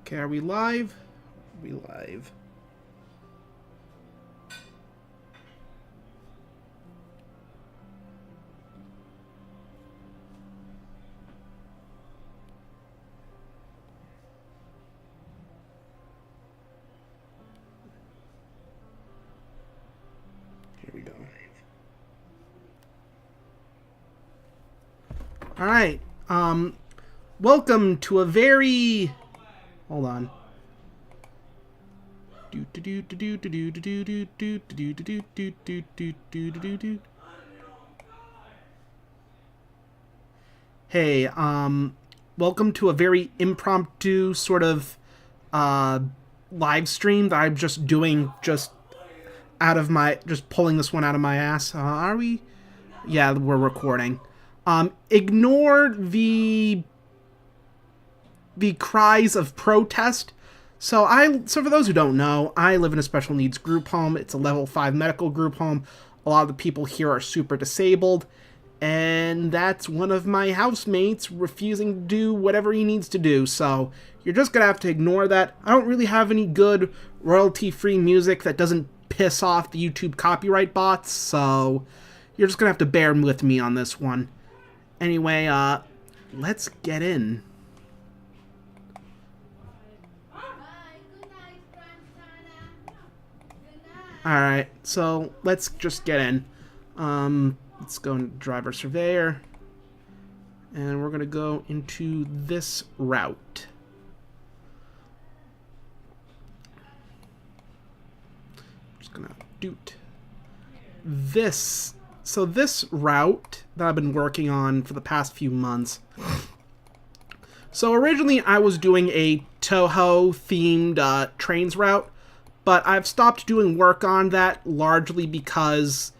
Okay, are we live? We live. Here we go. All right. Welcome to a very... Hold on. Hey, welcome to a very impromptu sort of live stream that I'm just doing just out of my, just pulling this one out of my ass. Are we? Yeah, we're recording. Ignore the cries of protest. So for those who don't know, I live in a special needs group home. It's a level 5 medical group home. A lot of the people here are super disabled, and that's one of my housemates refusing to do whatever he needs to do. So you're just gonna have to ignore that. I don't really have any good royalty-free music that doesn't piss off the YouTube copyright bots, so you're just gonna have to bear with me on this one. Anyway, let's get in. Alright, so let's just get in. Let's go into driver surveyor. And we're going to go into this route. Just going to doot. This. So this route that I've been working on for the past few months. So originally I was doing a Toho themed Trainz route. But I've stopped doing work on that largely because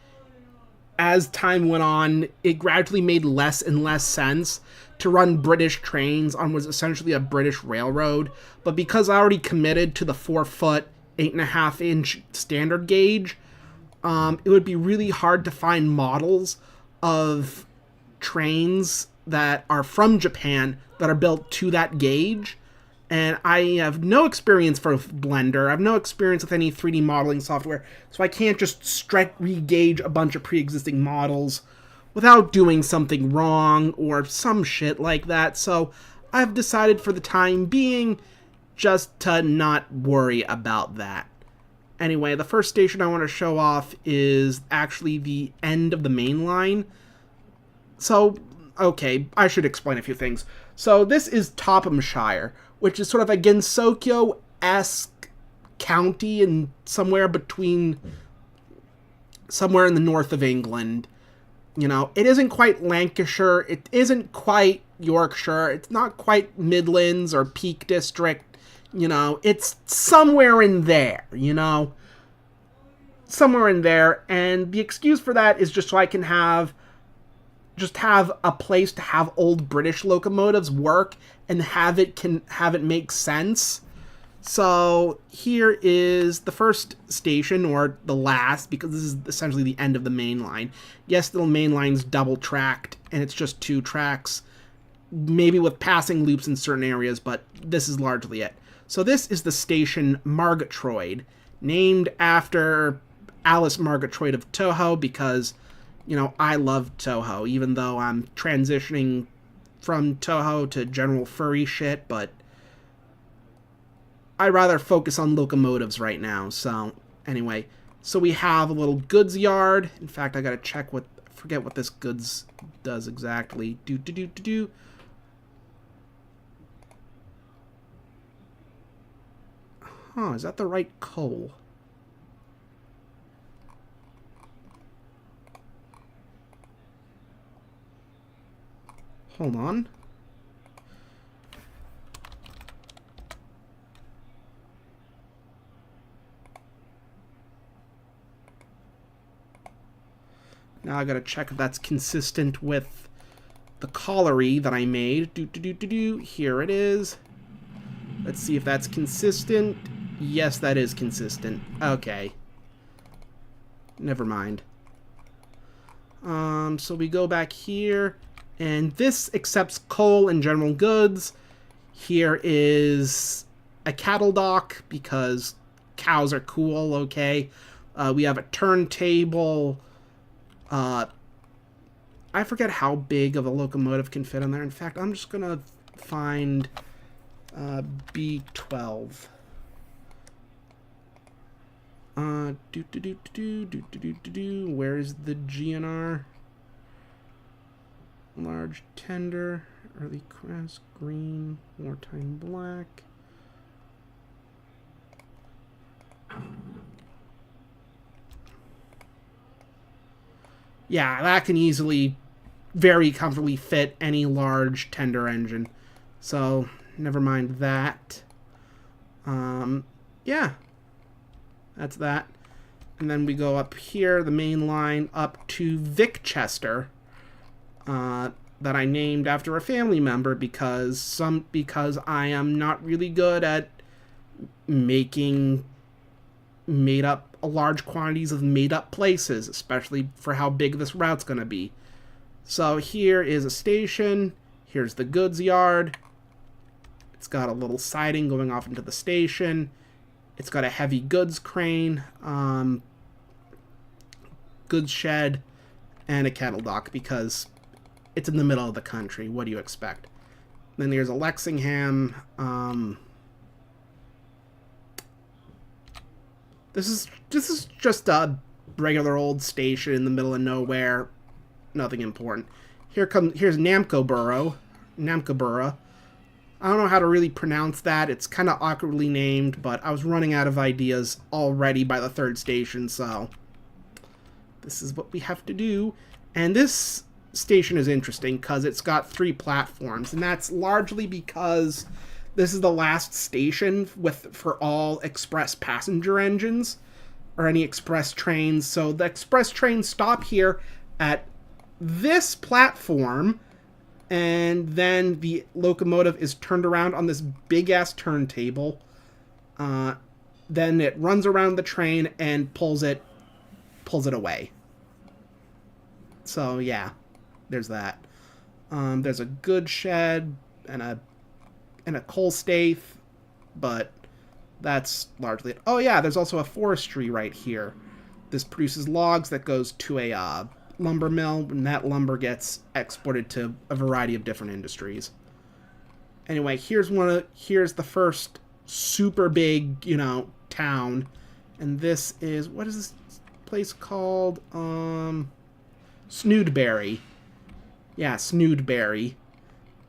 as time went on, it gradually made less and less sense to run British trains on what's essentially a British railroad. But because I already committed to the 4-foot, 8.5-inch standard gauge, it would be really hard to find models of trains that are from Japan that are built to that gauge. And I have no experience for Blender. I have no experience with any 3D modeling software, so I can't just re-gauge a bunch of pre-existing models without doing something wrong or some shit like that. So I've decided for the time being just to not worry about that. Anyway, the first station I want to show off is actually the end of the main line. So, okay, I should explain a few things. So this is Tophamshire, which is sort of a Gensokyo-esque county in somewhere in the north of England. You know, it isn't quite Lancashire, it isn't quite Yorkshire, it's not quite Midlands or Peak District, you know, it's somewhere in there, you know? Somewhere in there, and the excuse for that is just so I can have a place to have old British locomotives work and have it make sense. So here is the first station, or the last, because this is essentially the end of the main line. Yes, the main line's double tracked and it's just 2 tracks, maybe with passing loops in certain areas, but this is largely it. So this is the station Murgatroyd, named after Alice Murgatroyd of Toho, because, you know, I love Toho, even though I'm transitioning from Toho to general furry shit, but I'd rather focus on locomotives right now. So, anyway, so we have a little goods yard. In fact, I gotta check forget what this goods does exactly. Huh, is that the right coal? Hold on. Now I gotta check if that's consistent with the colliery that I made. Here it is. Let's see if that's consistent. Yes, that is consistent. Okay. Never mind. So we go back here. And this accepts coal and general goods. Here is a cattle dock because cows are cool, okay. We have a turntable. I forget how big of a locomotive can fit in there. In fact, I'm just going to find B12. Where's the GNR? Large tender, early crest, green, wartime black. Yeah, that can easily, very comfortably fit any large tender engine. So, never mind that. Yeah. That's that. And then we go up here, the main line, up to Vicchester. That I named after a family member because I am not really good at making large quantities of made up places, especially for how big this route's going to be. So here is a station. Here's the goods yard. It's got a little siding going off into the station. It's got a heavy goods crane, goods shed, and a cattle dock because it's in the middle of the country. What do you expect? Then there's a Lexingham. This is just a regular old station in the middle of nowhere. Nothing important. Here's Namcoborough. I don't know how to really pronounce that. It's kind of awkwardly named, but I was running out of ideas already by the third station, so this is what we have to do. And this station is interesting because it's got 3 platforms, and that's largely because this is the last station for all express passenger engines or any express trains. So the express trains stop here at this platform, and then the locomotive is turned around on this big-ass turntable. Then it runs around the train and pulls it away. So, yeah, there's that. There's a goods shed and a coal stave, but that's largely it. Oh, yeah, there's also a forestry right here. This produces logs that goes to a lumber mill, and that lumber gets exported to a variety of different industries. Anyway, here's the first super big, town, and this is, what is this place called? Snoodbury. Yeah, Snoodbury.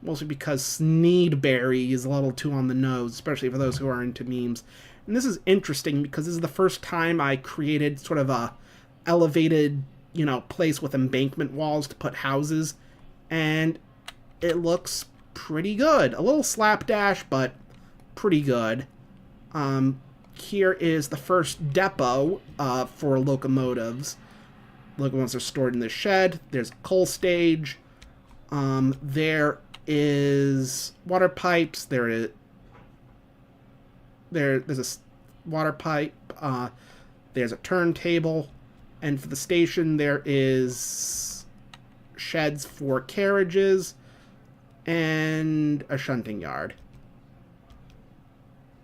Mostly because Sneedberry is a little too on the nose, especially for those who are into memes. And this is interesting because this is the first time I created sort of a elevated, place with embankment walls to put houses. And it looks pretty good. A little slapdash, but pretty good. Here is the first depot for locomotives. Locomotives are stored in the shed. There's a coal stage. There is water pipes. There's a water pipe. There's a turntable. And for the station, there is sheds for carriages and a shunting yard.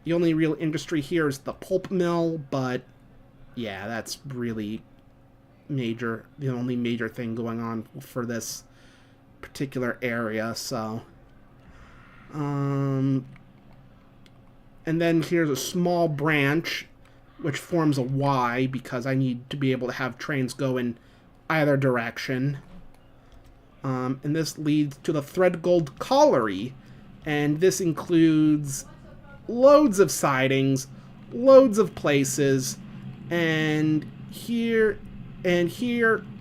The only real industry here is the pulp mill, but yeah, that's really the only major thing going on for this particular area. So and then here's a small branch which forms a Y because I need to be able to have trains go in either direction. And this leads to the Threadgold Colliery, and this includes loads of sidings, loads of places, and here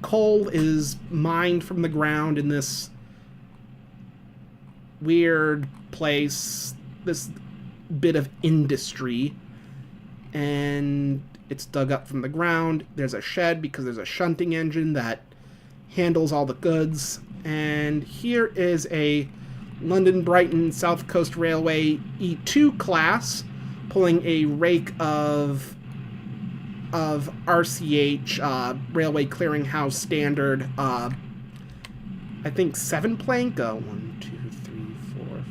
coal is mined from the ground in this weird place, this bit of industry, and it's dug up from the ground. There's a shed because there's a shunting engine that handles all the goods, and here is a London Brighton South Coast Railway E2 class pulling a rake of RCH Railway Clearinghouse standard I think 7 plank. 1, 2, 3, 4, 5,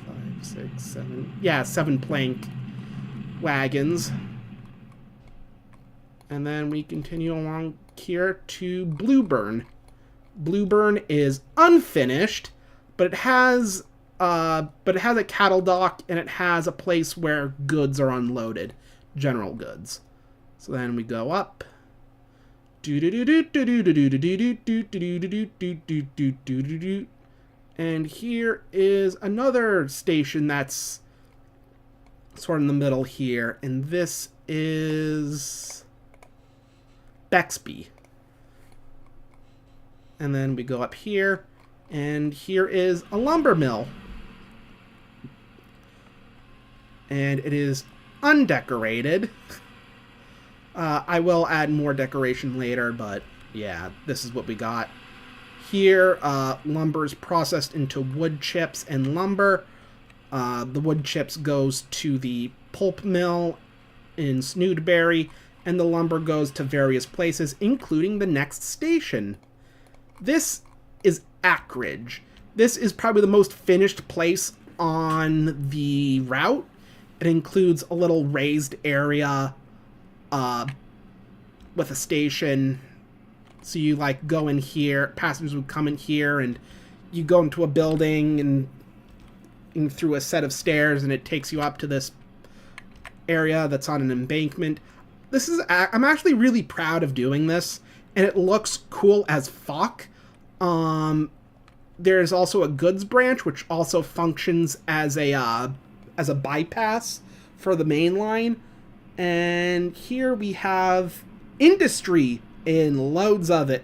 6, 7. Yeah, 7 plank wagons. And then we continue along here to Blueburn. Blueburn is unfinished, but it has a cattle dock, and it has a place where goods are unloaded, general goods. So then we go up. And here is another station that's sort of in the middle here, and this is Bexby. And then we go up here, and here is a lumber mill. And it is undecorated. I will add more decoration later, but yeah, this is what we got. Here, lumber is processed into wood chips and lumber. The wood chips goes to the pulp mill in Snoodberry, and the lumber goes to various places, including the next station. This is Ackridge. This is probably the most finished place on the route. It includes a little raised area with a station. So you like go in here, passengers would come in here, and you go into a building and through a set of stairs, and it takes you up to this area that's on an embankment. I'm actually really proud of doing this, and it looks cool as fuck. There's also a goods branch, which also functions as a bypass for the main line. And here we have industry in loads of it.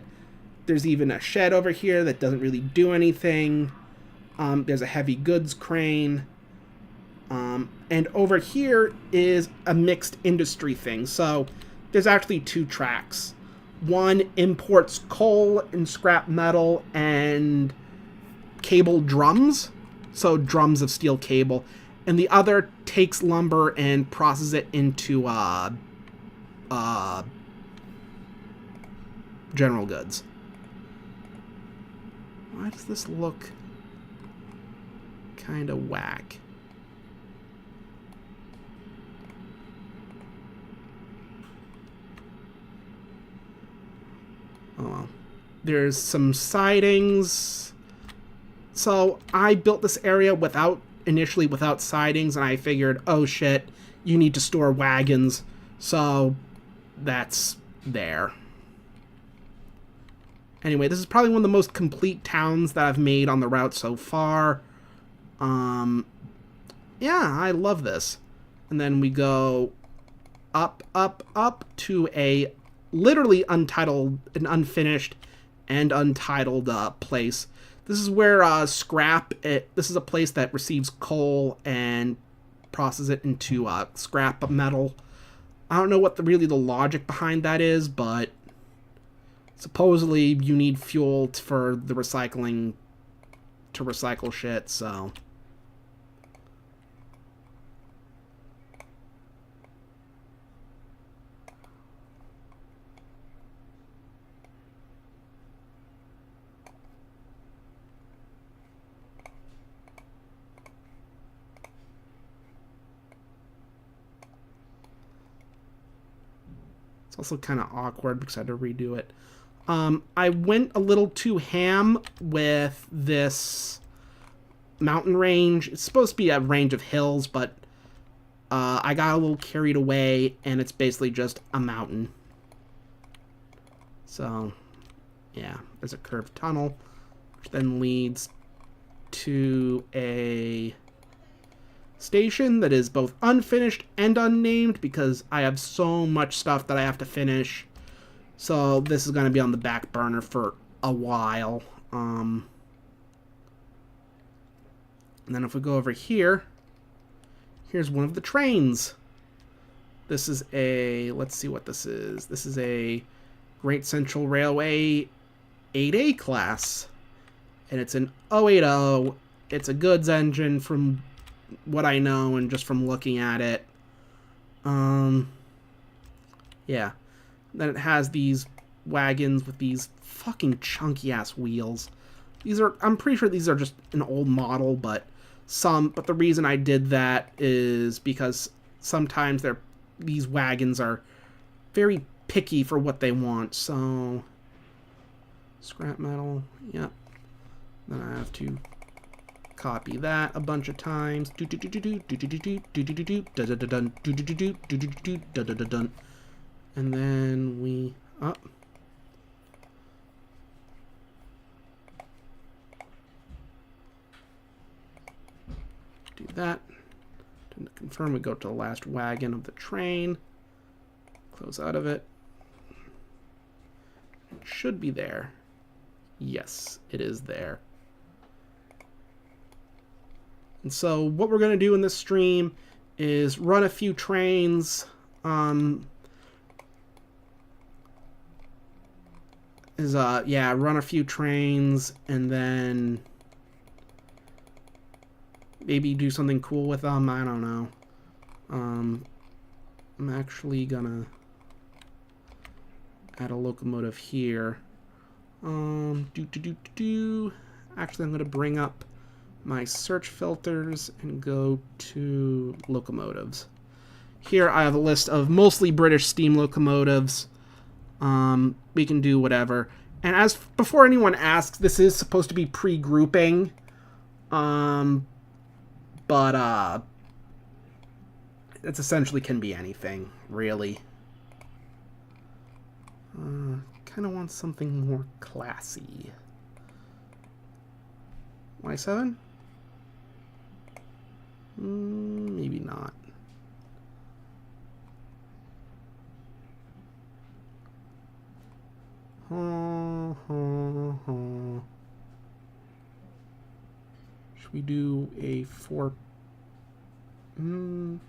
There's even a shed over here that doesn't really do anything. There's a heavy goods crane. And over here is a mixed industry thing. So there's actually two tracks. One imports coal and scrap metal and cable drums. So drums of steel cable. And the other takes lumber and processes it into general goods. Why does this look kind of whack? Oh well. There's some sidings. So I built this area initially without sidings, and I figured, oh shit, you need to store wagons. So that's there. Anyway, this is probably one of the most complete towns that I've made on the route so far. Yeah, I love this. And then we go up, up, up to a literally untitled, an unfinished and untitled place. This is where this is a place that receives coal and processes it into scrap metal. I don't know what really the logic behind that is, but supposedly you need fuel for the recycling to recycle shit, so. It's also kind of awkward because I had to redo it. I went a little too ham with this mountain range. It's supposed to be a range of hills, but I got a little carried away, and it's basically just a mountain. So, yeah, there's a curved tunnel, which then leads to a station that is both unfinished and unnamed because I have so much stuff that I have to finish. So this is going to be on the back burner for a while. And then if we go over here, here's one of the trains. This is a, let's see what this is. This is a Great Central Railway 8A class. And it's an 080. It's a goods engine from what I know and just from looking at it. Yeah. Then it has these wagons with these fucking chunky ass wheels. I'm pretty sure these are just an old model, but the reason I did that is because sometimes these wagons are very picky for what they want. So scrap metal, yep. Then I have to copy that a bunch of times. And then we do that. To confirm, we go to the last wagon of the train. Close out of it. It should be there. Yes, it is there. And so what we're going to do in this stream is run a few trains. Run a few trains and then maybe do something cool with them. I don't know. I'm actually gonna add a locomotive here. Actually, I'm gonna bring up my search filters and go to locomotives. Here I have a list of mostly British steam locomotives. We can do whatever. And as before anyone asks, this is supposed to be pre-grouping. But it's essentially can be anything, really. Kind of want something more classy. Y7? Maybe not. Should we do a 4? I don't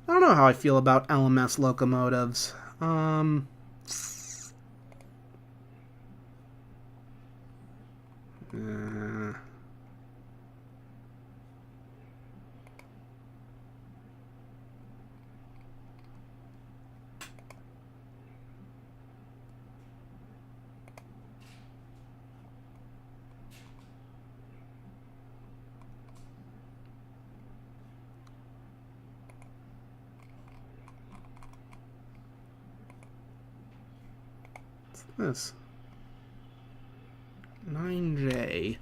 know how I feel about LMS locomotives. What's this? 9J.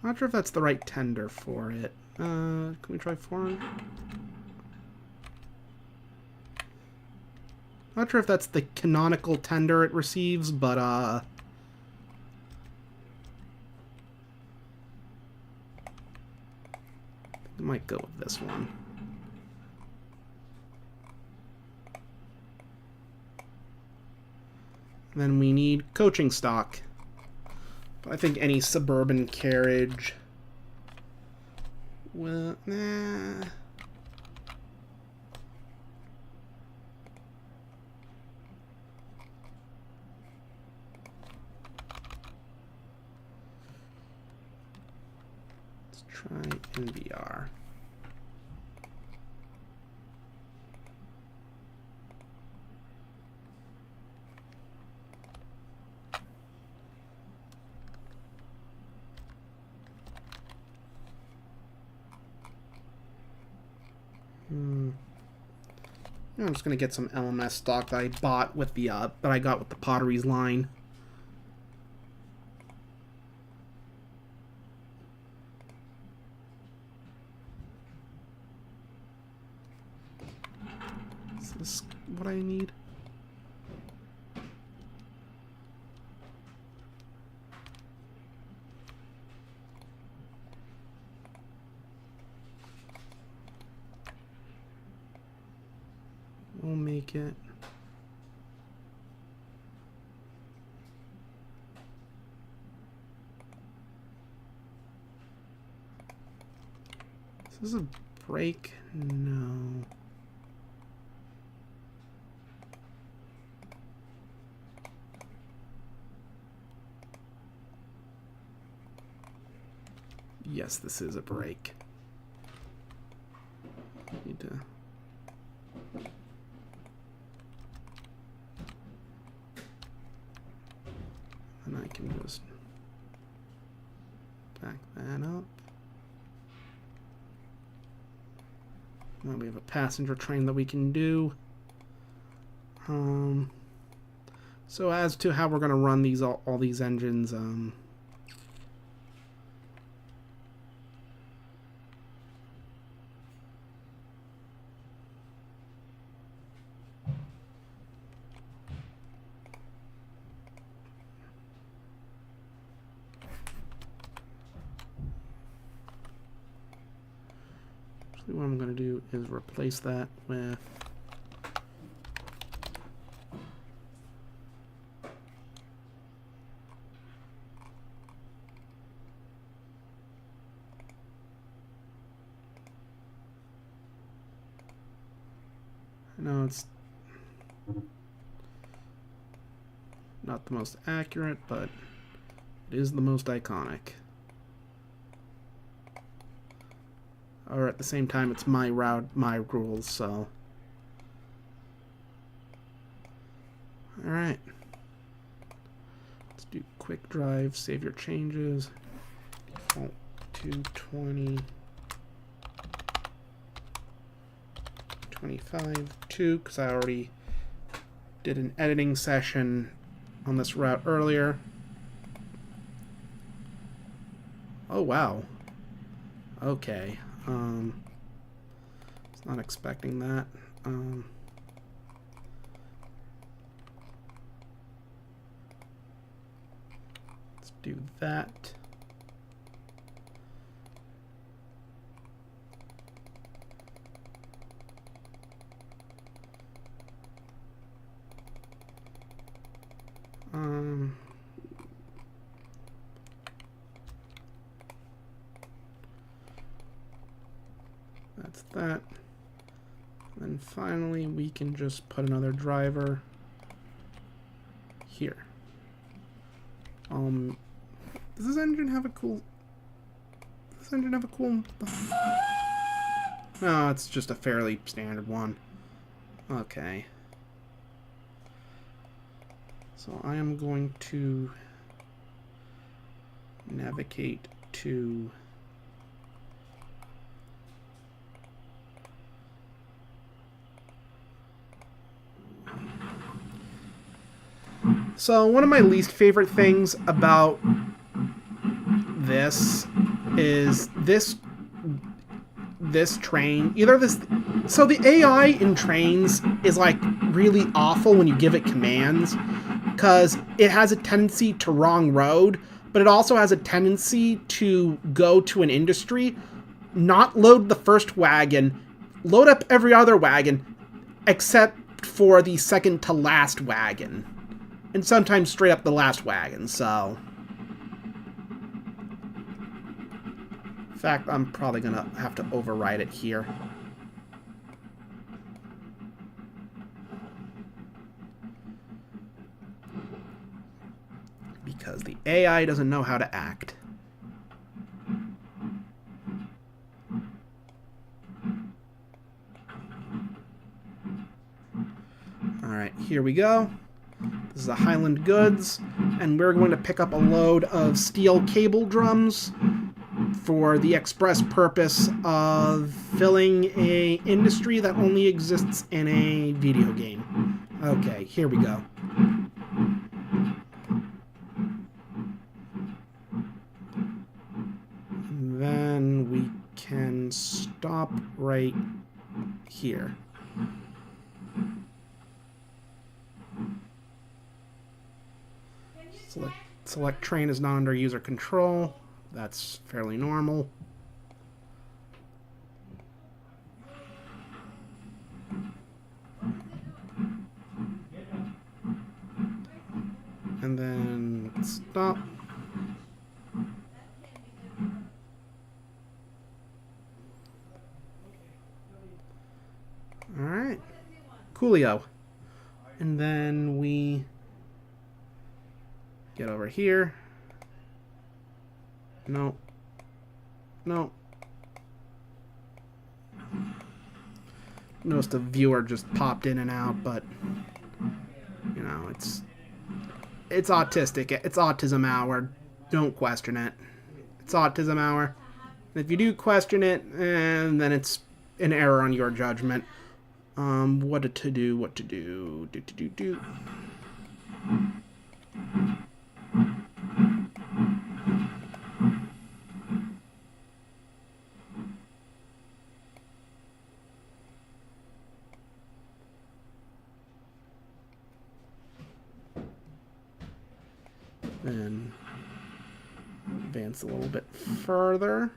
Not sure if that's the right tender for it. Can we try foreign? Not sure if that's the canonical tender it receives, but I might go with this one. Then we need coaching stock. But I think any suburban carriage. Well, nah. Let's try NVR. I'm just gonna get some LMS stock that I bought with the that I got with the Potteries line. Is this what I need? We'll make it. Is this a break? No. Yes, this is a break. Need to. back that up. Now we have a passenger train that we can do. So as to how we're going to run these all these engines, what I'm going to do is replace that with no, it's not the most accurate, but it is the most iconic. Or at the same time, it's my route, my rules, so. Alright. Let's do quick drive, save your changes. Default 220. 25, 2, because I already did an editing session on this route earlier. Oh, wow. Okay. Was not expecting that. Let's do that. That's that. And finally, we can just put another driver here. Does this engine have a cool? Does this engine have a cool? No, it's just a fairly standard one. Okay. So I am going to navigate to so one of my least favorite things about this is this train. So the AI in Trainz is like really awful when you give it commands, because it has a tendency to wrong road, but it also has a tendency to go to an industry, not load the first wagon, load up every other wagon, except for the second to last wagon, and sometimes straight up the last wagon, so. In fact, I'm probably gonna have to override it here. Because the AI doesn't know how to act. Alright, here we go. This is a Highland Goods, and we're going to pick up a load of steel cable drums for the express purpose of filling a industry that only exists in a video game. Okay, here we go. Then we can stop right here. Select train is not under user control. That's fairly normal. And then stop. Alright. Coolio. And then we get over here. No. No. Notice the viewer just popped in and out, but you know, it's autistic. It's autism hour. Don't question it. It's autism hour. And if you do question it, and then it's an error on your judgment. What to do. Do. And advance a little bit further.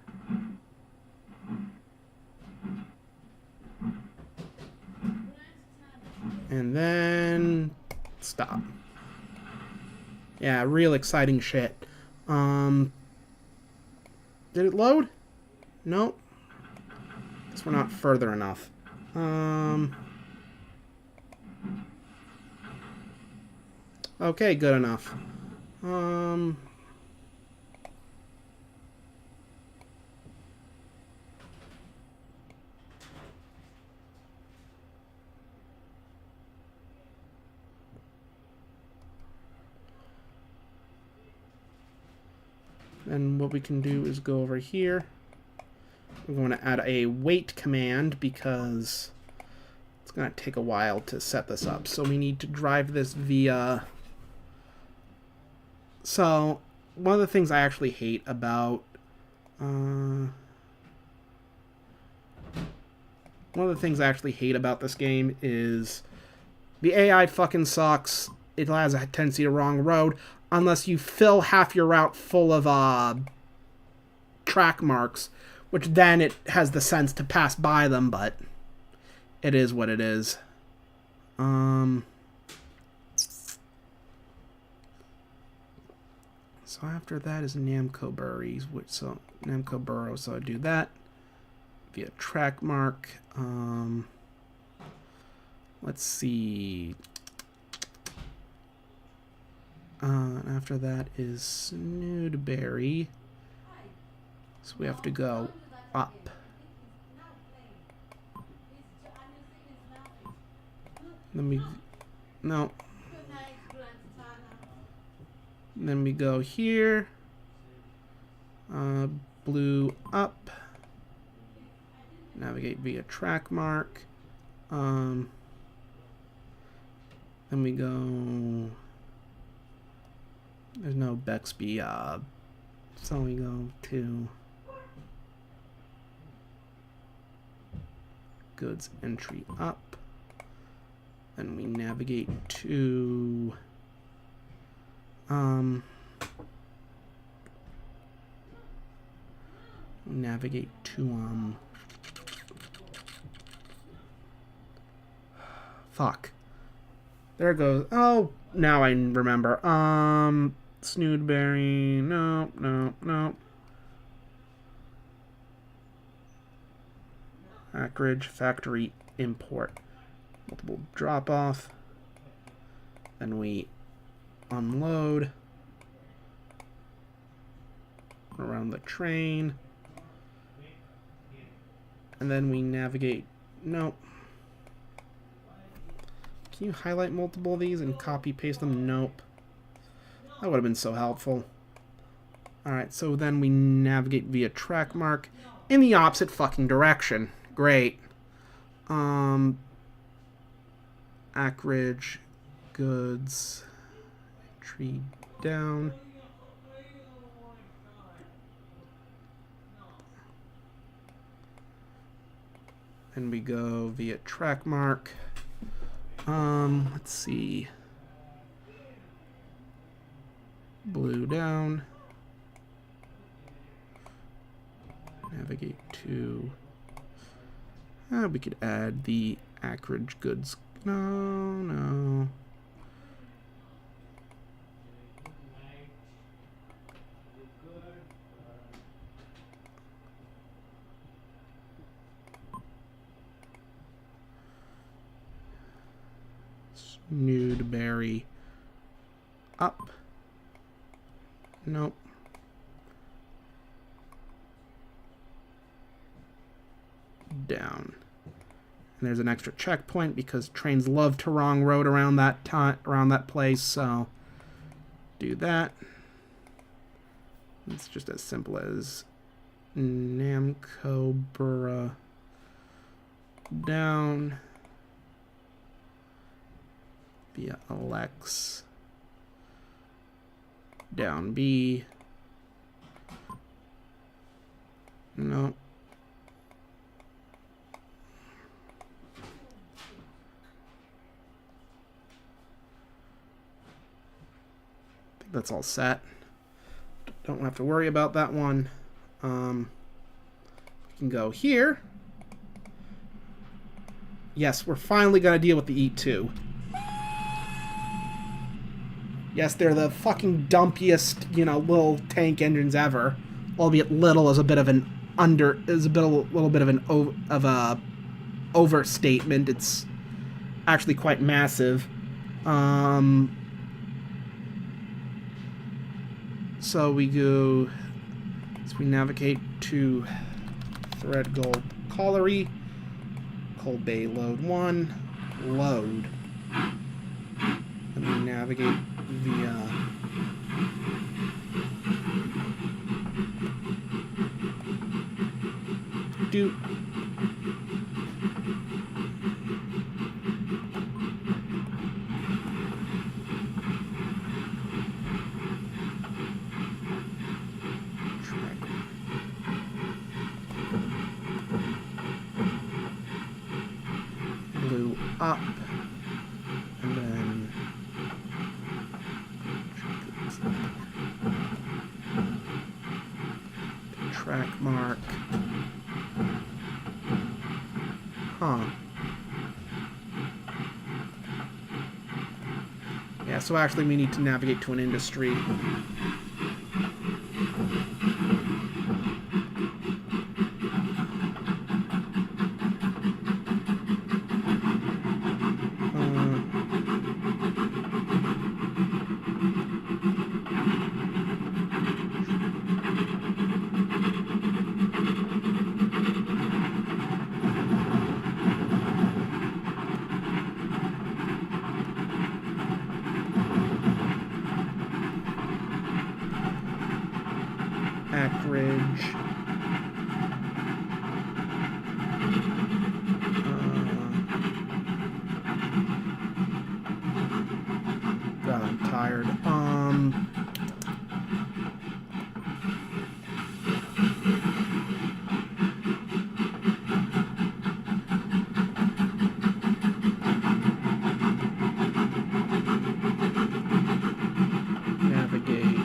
And then stop. Yeah, real exciting shit. Did it load? Nope. Guess we're not further enough. Okay, good enough. And what we can do is go over here. We're going to add a wait command because it's going to take a while to set this up. So we need to drive this via... So one of the things I actually hate about... one of the things I actually hate about this game is the AI fucking sucks. It has a tendency to wrong road unless you fill half your route full of track marks, which then it has the sense to pass by them, but it is what it is. So after that is Namco Burries, so Namco Burrow, so I do that via track mark. Let's see. After that is Snoodberry. So we have to go up. No. Then we go here. Blue up. Navigate via track mark. Then we go... There's no Bexby, so we go to goods entry up, and we navigate to fuck. There it goes. Oh, now I remember. Snoodberry. No. Acreage factory import. Multiple drop off. Then we unload around the train. And then we navigate. Nope. Can you highlight multiple of these and copy paste them? Nope. That would have been so helpful. Alright, so then we navigate via track mark in the opposite fucking direction. Great. Acreage, goods, tree down. And we go via track mark. Let's see. Blue down. Navigate to... we could add the acreage goods. No. Snoodberry up. Nope. Down. And there's an extra checkpoint because trains love to wrong road around that place, so do that. It's just as simple as Namco Bura down via Alex down B. No. I think that's all set. Don't have to worry about that one. We can go here. Yes, we're finally going to deal with the E2. Yes, they're the fucking dumpiest, you know, little tank engines ever. Albeit little is a bit of an little bit of an overstatement. It's actually quite massive. So we go, so we navigate to Thread Gold Colliery, Coal Bay Load 1, load. And we navigate via Doot. Blue up, and then track mark. Huh. Yeah, so actually we need to navigate to an industry. Ridge. God, I'm tired. Navigate.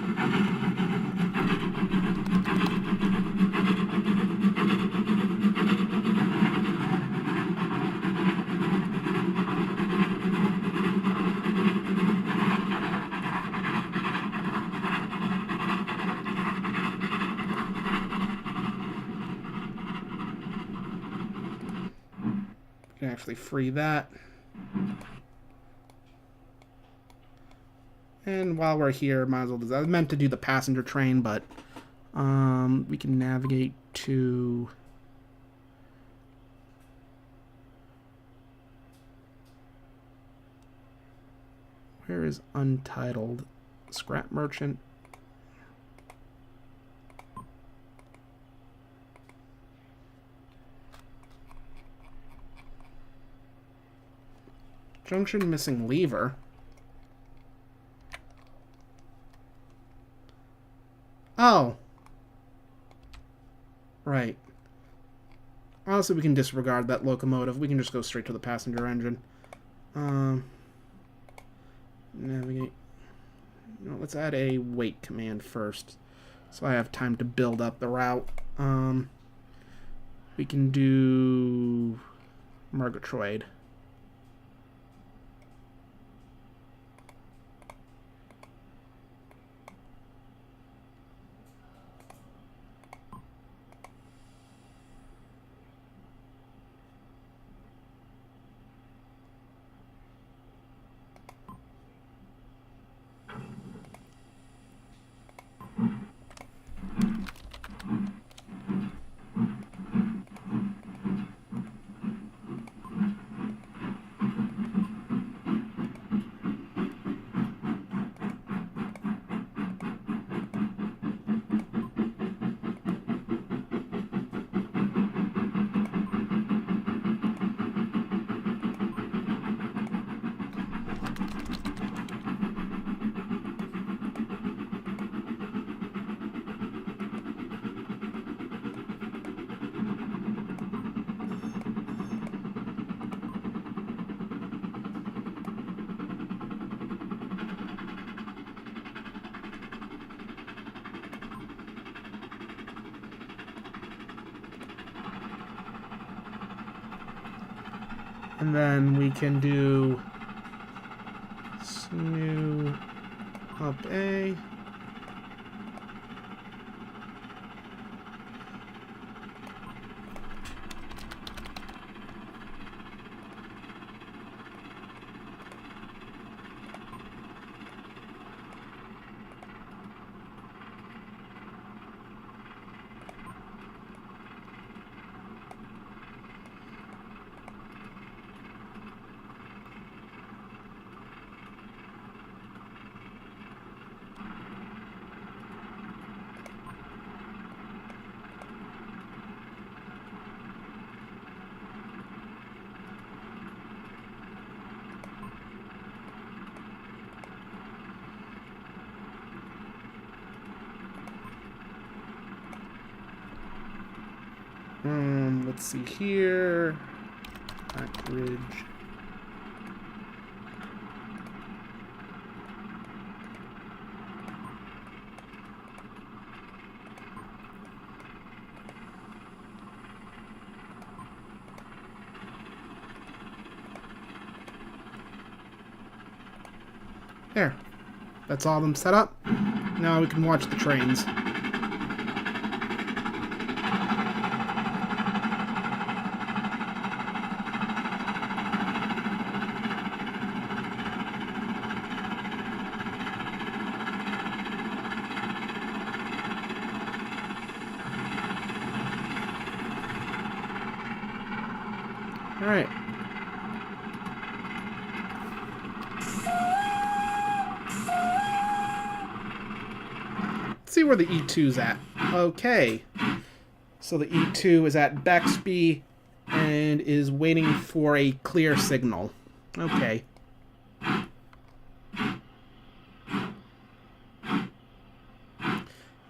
Can actually free that. And while we're here, might as well do that. I meant to do the passenger train, but we can navigate to where is Untitled? Scrap Merchant. Junction missing lever. Oh. Right. Honestly, we can disregard that locomotive. We can just go straight to the passenger engine. Navigate. You know, let's add a wait command first, so I have time to build up the route. We can do Murgatroyd. And then we can do snoo up A. Let's see here. Back ridge. There. That's all of them set up. Now we can watch the trains. All right. Let's see where the E2's at. Okay. So the E2 is at Bexby and is waiting for a clear signal. Okay.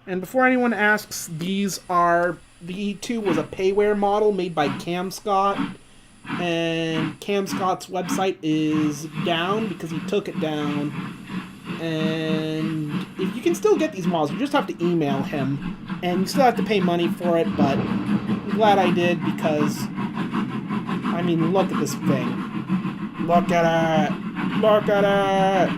And before anyone asks, the E2 was a payware model made by Cam Scott. And Cam Scott's website is down because he took it down. And if you can still get these models, you just have to email him. And you still have to pay money for it, but I'm glad I did because, I mean, look at this thing. Look at it! Look at it!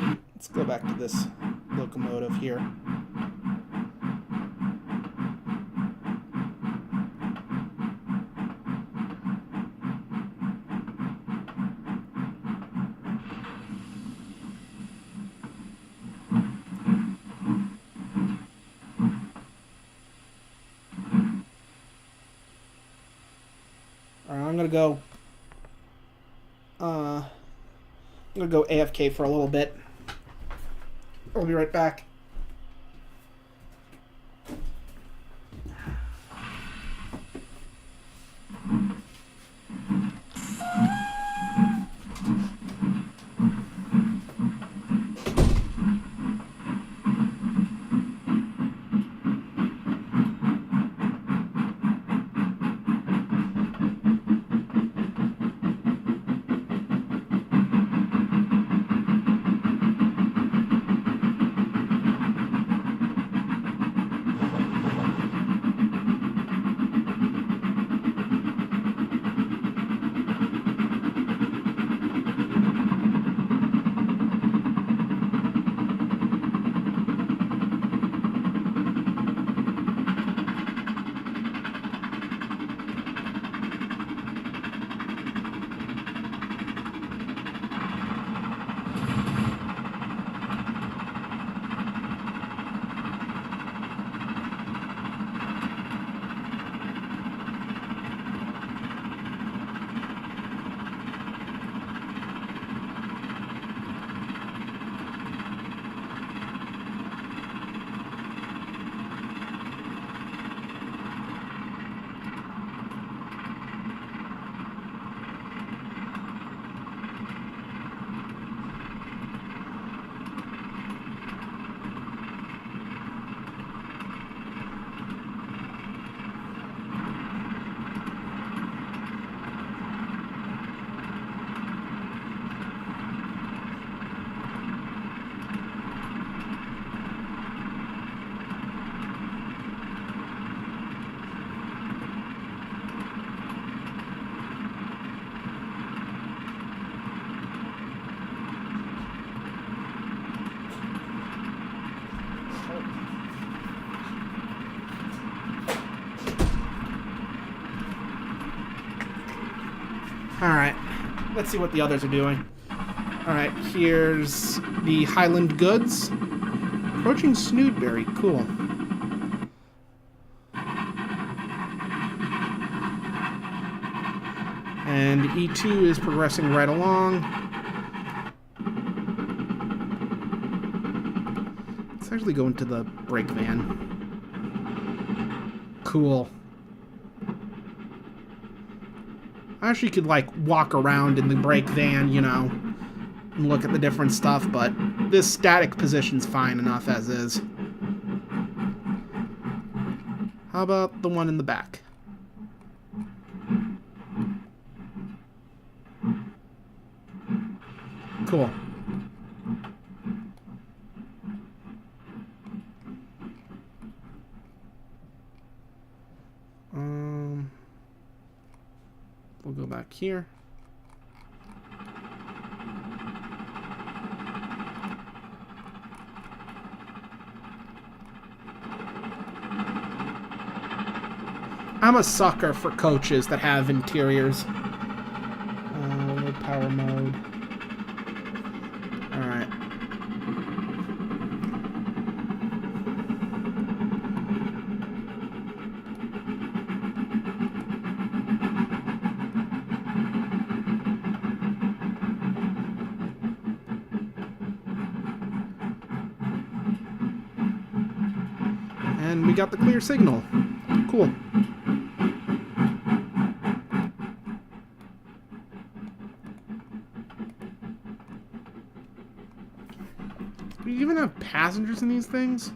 Alright. Let's go back to this locomotive here. I'm gonna go AFK for a little bit. I'll be right back. Alright, let's see what the others are doing. Alright, here's the Highland Goods. Approaching Snoodberry, cool. And E2 is progressing right along. Let's actually go into the brake van. Cool. I actually could, like, walk around in the brake van, you know, and look at the different stuff, but this static position's fine enough as is. How about the one in the back? Cool. We'll go back here. I'm a sucker for coaches that have interiors. Low power mode. Alright. And we got the clear signal. Cool. Do you even have passengers in these things?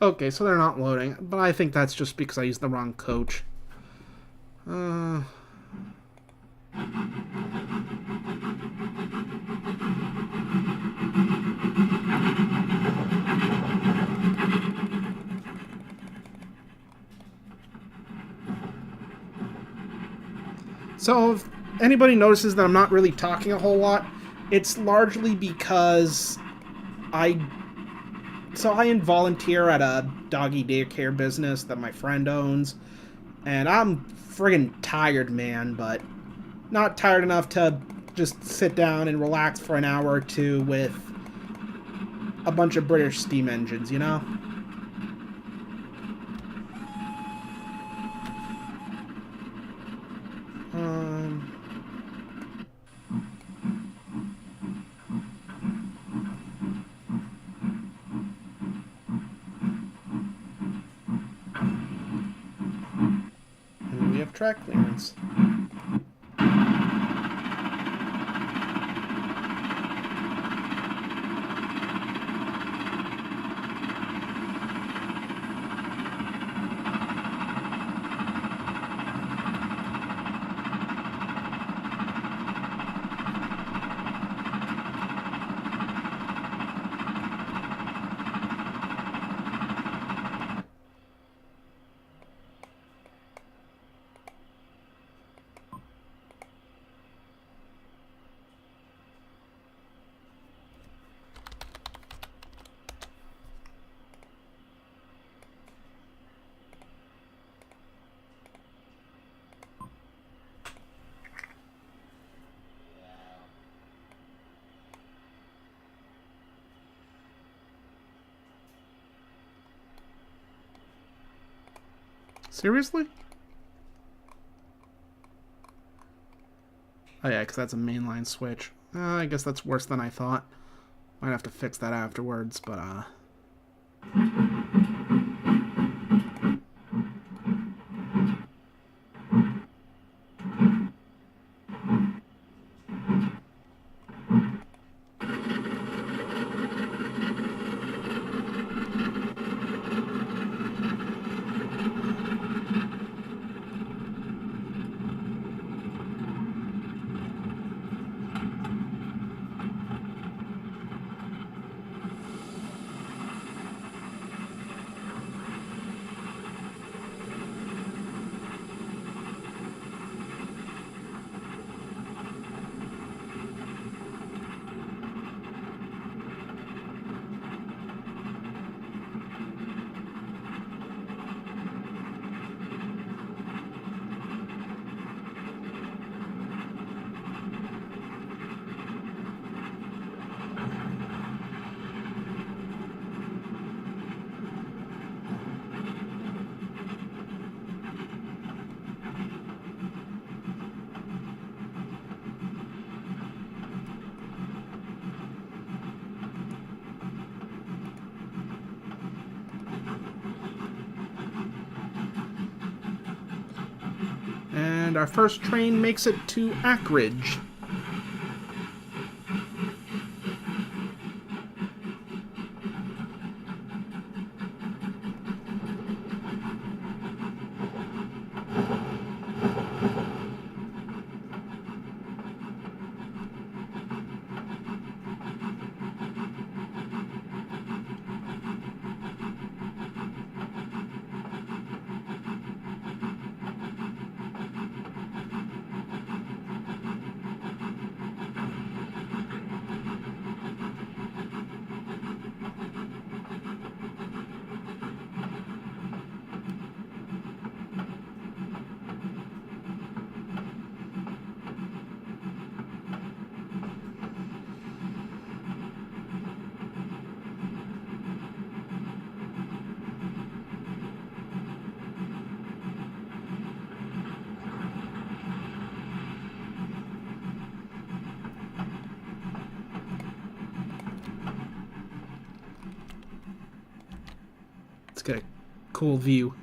Okay, so they're not loading, but I think that's just because I used the wrong coach. So if anybody notices that I'm not really talking a whole lot, it's largely because I volunteer at a doggy daycare business that my friend owns, and I'm friggin' tired, man, but not tired enough to just sit down and relax for an hour or two with a bunch of British steam engines, you know? And we have track clearance. Seriously? Oh yeah, because that's a mainline switch. I guess that's worse than I thought. Might have to fix that afterwards, but and our first train makes it to Ackridge. Let's get a cool view.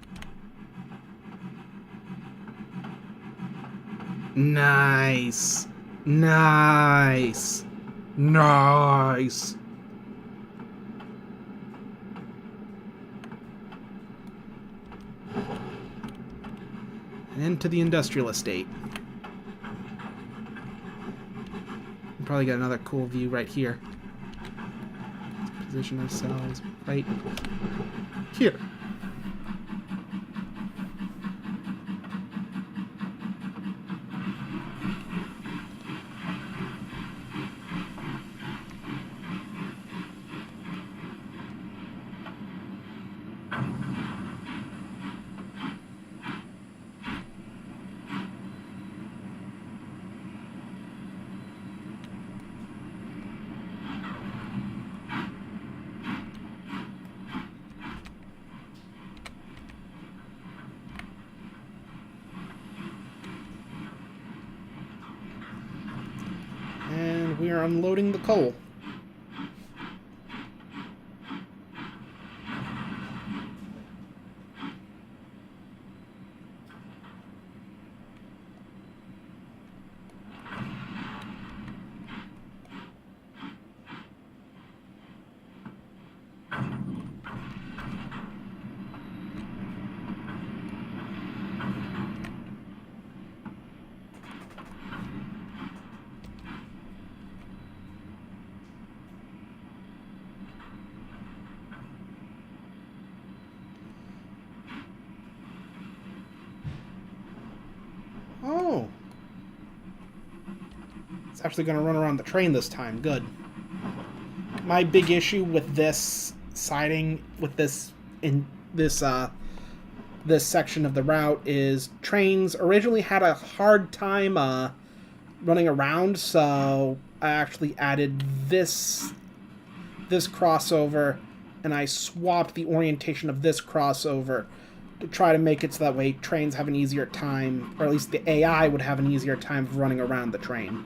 Nice. Nice. Nice. Into the industrial estate. We'll probably get another cool view right here. Let's position ourselves right here. And we are unloading the coal. Oh. It's actually going to run around the train this time. Good. My big issue with this siding, with this this section of the route is Trainz originally had a hard time running around, so I actually added this crossover, and I swapped the orientation of this crossover to try to make it so that way trains have an easier time, or at least the AI would have an easier time of running around the train.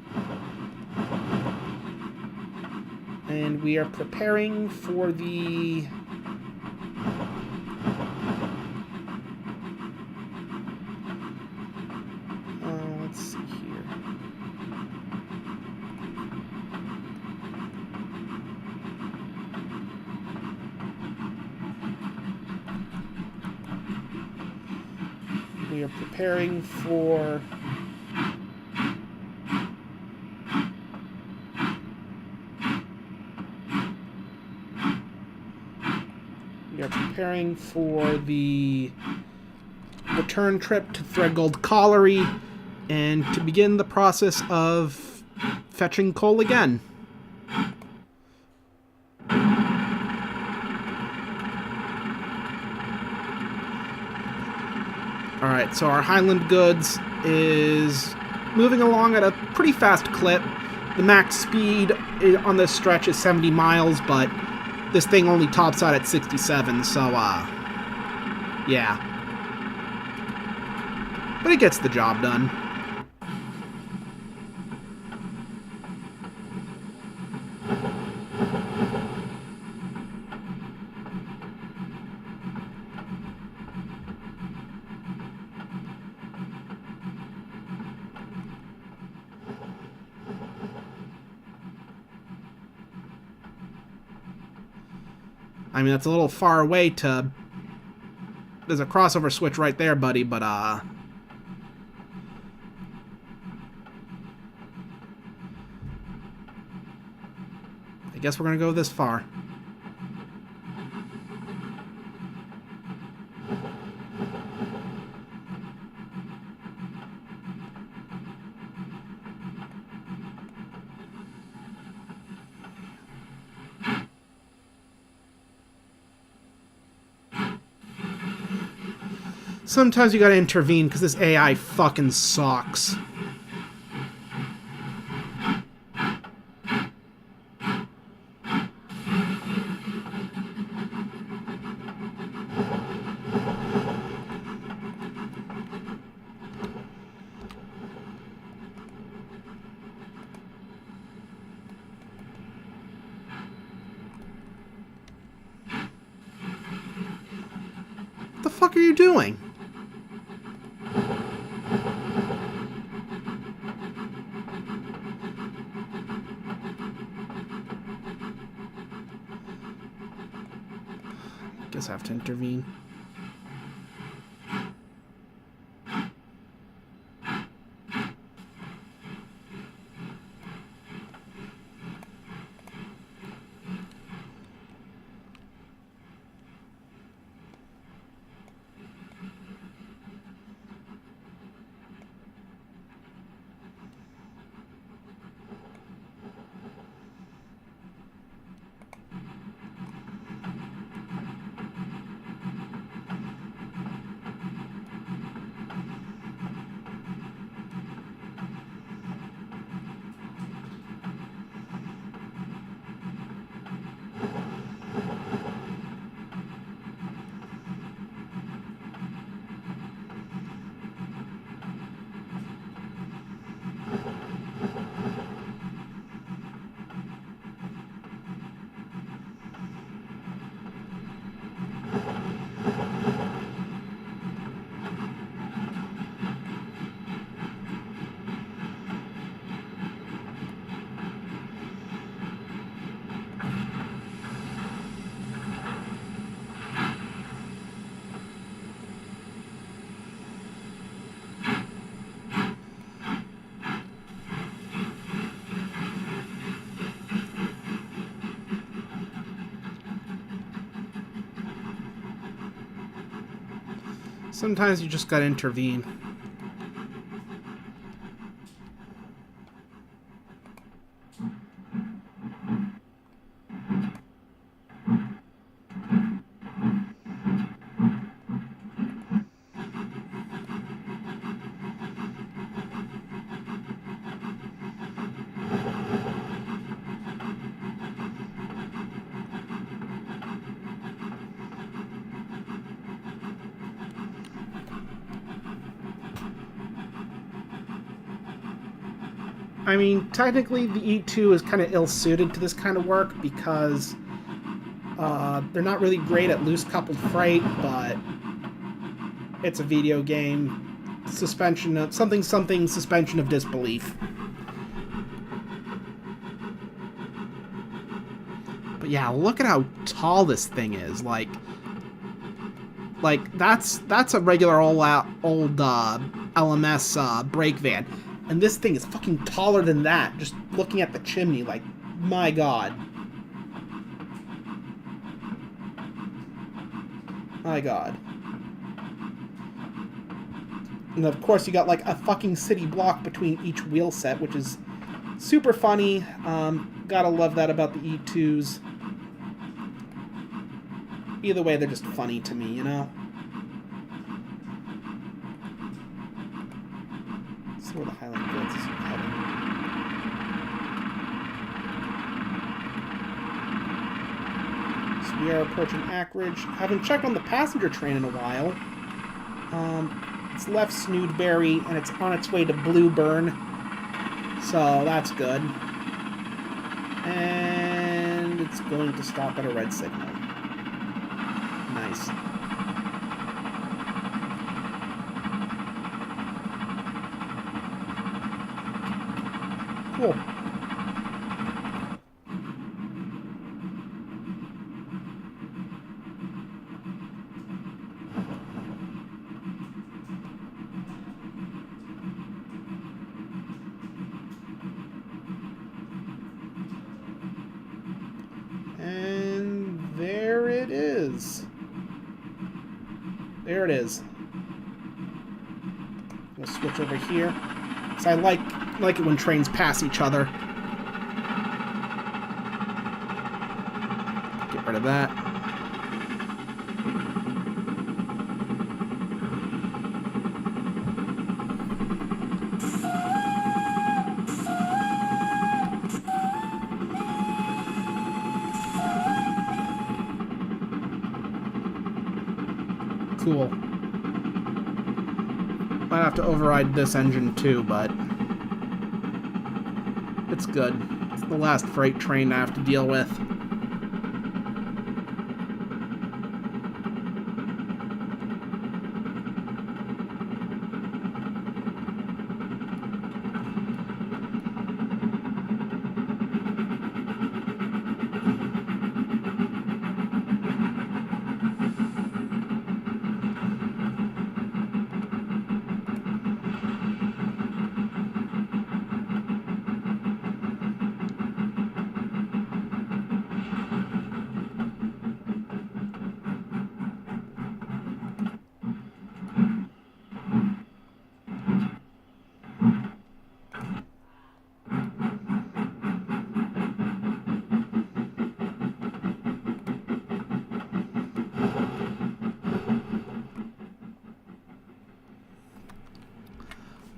And we are preparing for the... let's see here. We are preparing for... We are preparing for the return trip to Threadgold Colliery and to begin the process of fetching coal again. Alright, so our Highland Goods is moving along at a pretty fast clip. The max speed on this stretch is 70 miles, but this thing only tops out at 67, so, yeah. But it gets the job done. I mean, that's a little far away to... There's a crossover switch right there, buddy, but, I guess we're gonna go this far. Sometimes you gotta intervene because this AI fucking sucks. What the fuck are you doing? Guess I have to intervene. Sometimes you just gotta intervene. I mean, technically the E2 is kind of ill-suited to this kind of work because they're not really great at loose coupled freight, but it's a video game. Suspension of something suspension of disbelief. But yeah, look at how tall this thing is. Like that's a regular old LMS brake van, and this thing is fucking taller than that. Just looking at the chimney, like, my god. My god. And of course you got like a fucking city block between each wheel set, which is super funny. Gotta love that about the E2s. Either way, they're just funny to me, you know? Let's see where the Highland Goods is heading. So we are approaching Ackridge. Haven't checked on the passenger train in a while. It's left Snoodberry, and it's on its way to Blueburn. So that's good. And it's going to stop at a red signal. Nice. Cool. And there it is. There it is. I'm gonna switch over here. So I like it when trains pass each other. Get rid of that. Cool. Might have to override this engine too, but it's good. It's the last freight train I have to deal with.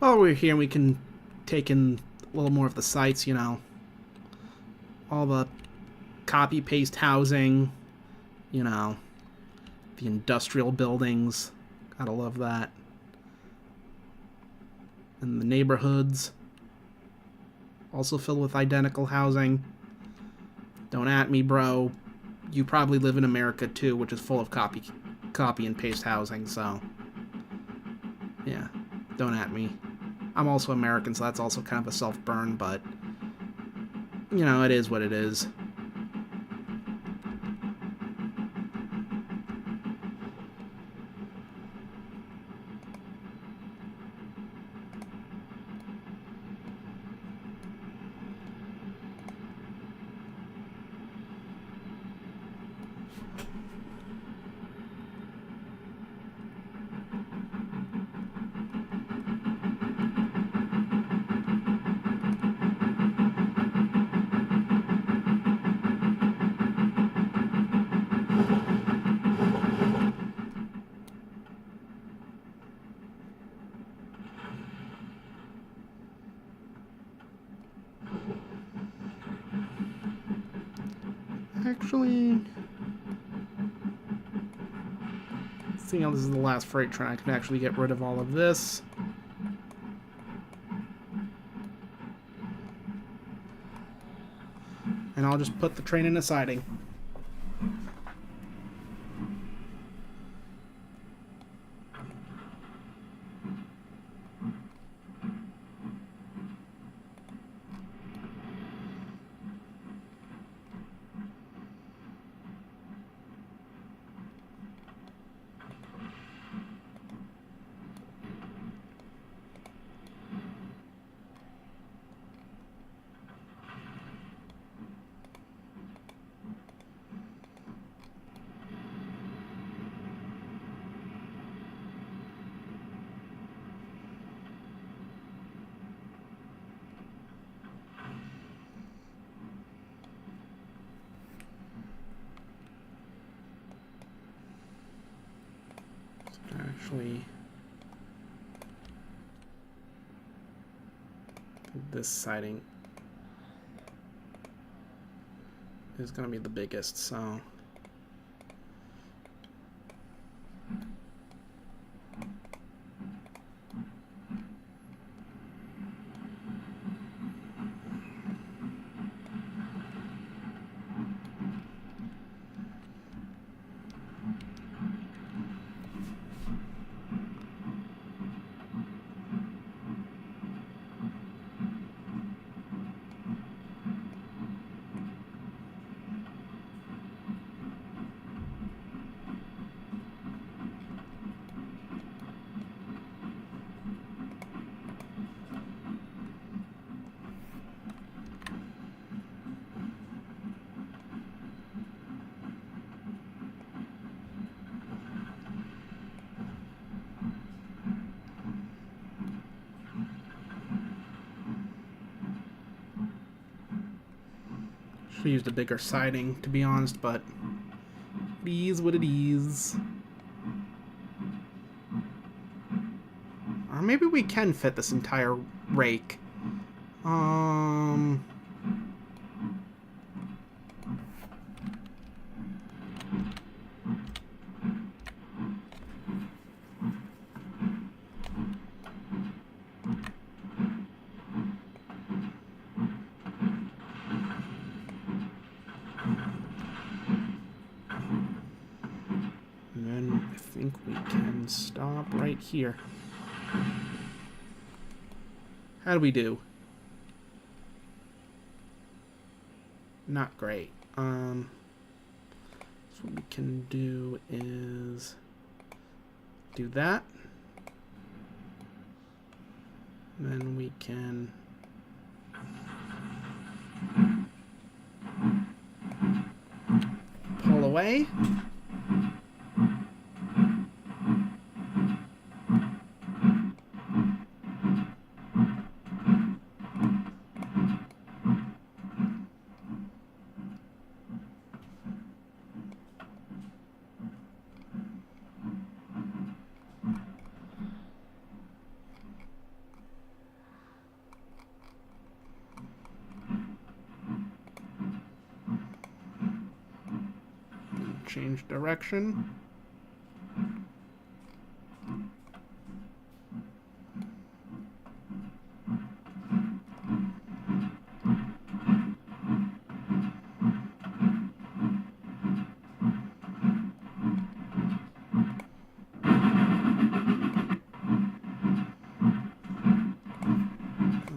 While we're here, we can take in a little more of the sights, you know. All the copy-paste housing, you know. The industrial buildings. Gotta love that. And the neighborhoods. Also filled with identical housing. Don't at me, bro. You probably live in America, too, which is full of copy and paste housing, so... yeah, don't at me. I'm also American, so that's also kind of a self-burn, but, you know, it is what it is. Actually, seeing how this is the last freight train, I can actually get rid of all of this. And I'll just put the train in a siding. Actually, this siding is going to be the biggest, so should have used a bigger siding, to be honest, but it is what it is. Or maybe we can fit this entire rake. And then I think we can stop right here. How do we do? Not great. So what we can do is do that. And then we can pull away. Change direction.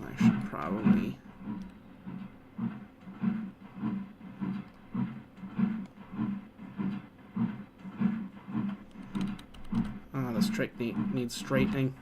I should probably the straight needs straightening.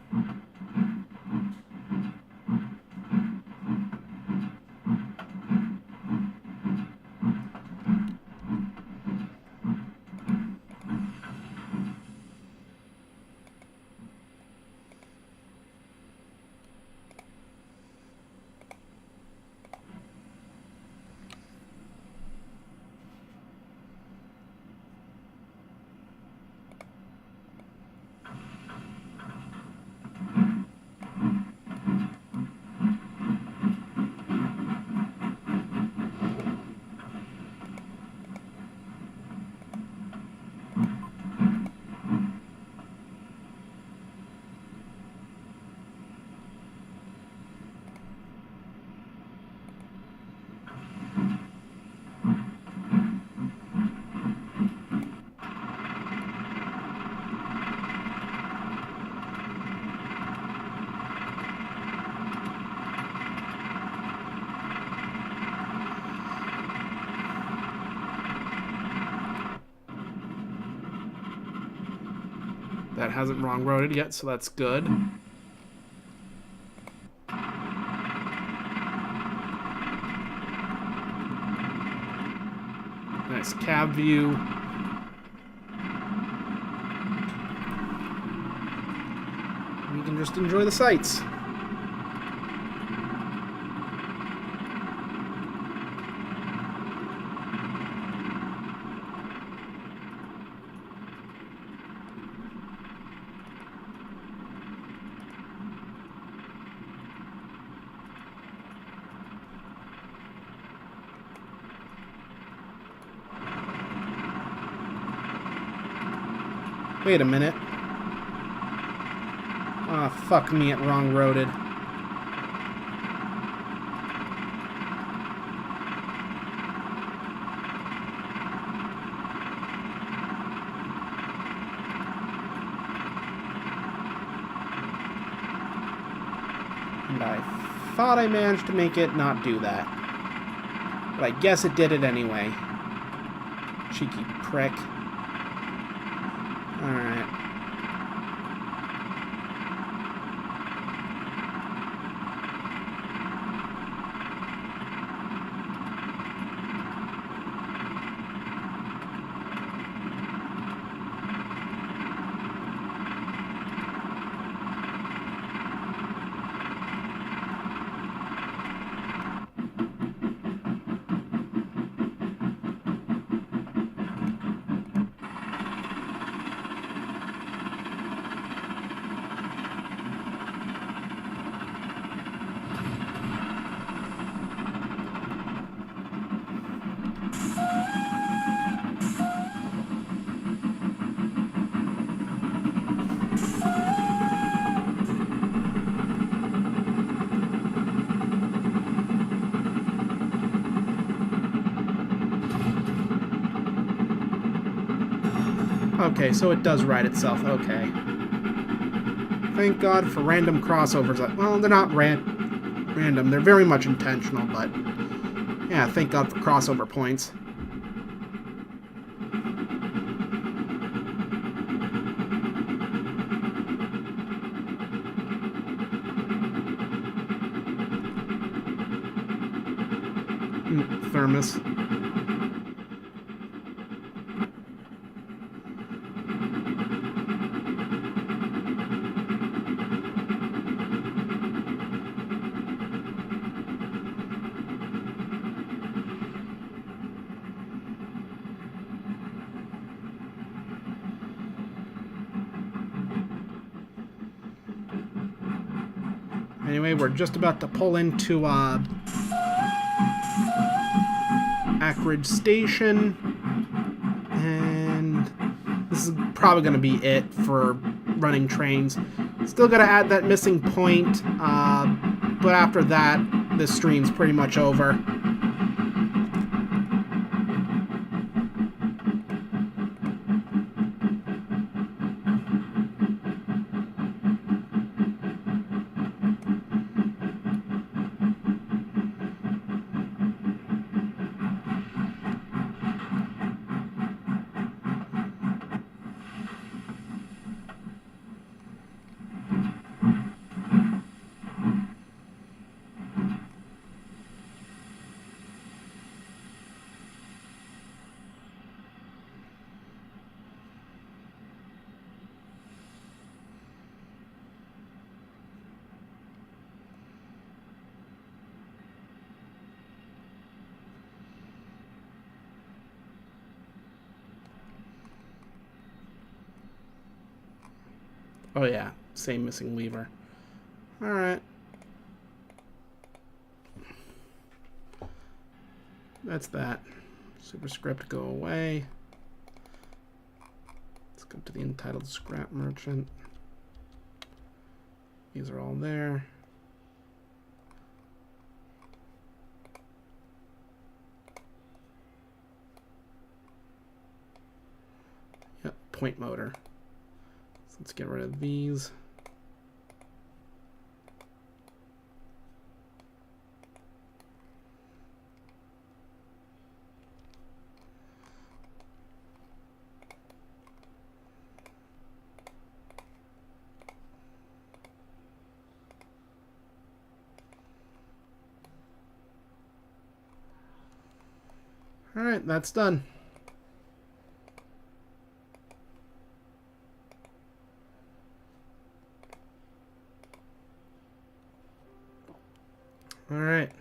That hasn't wrong roaded yet, so that's good. Nice cab view. We can just enjoy the sights. Wait a minute. Ah, oh, fuck me, it wrong roaded. And I thought I managed to make it not do that. But I guess it did it anyway. Cheeky prick. Alright. Okay, so it does right itself. Okay. Thank God for random crossovers. Well, they're not random. They're very much intentional, but... yeah, thank God for crossover points. Thermos. Anyway, we're just about to pull into Ackridge Station, and this is probably going to be it for running trains. Still got to add that missing point, but after that, this stream's pretty much over. Oh yeah, same missing lever. Alright. That's that. Superscript, go away. Let's go to the entitled scrap merchant. These are all there. Yep, point motor. So let's get rid of these. Alright, that's done. Alright.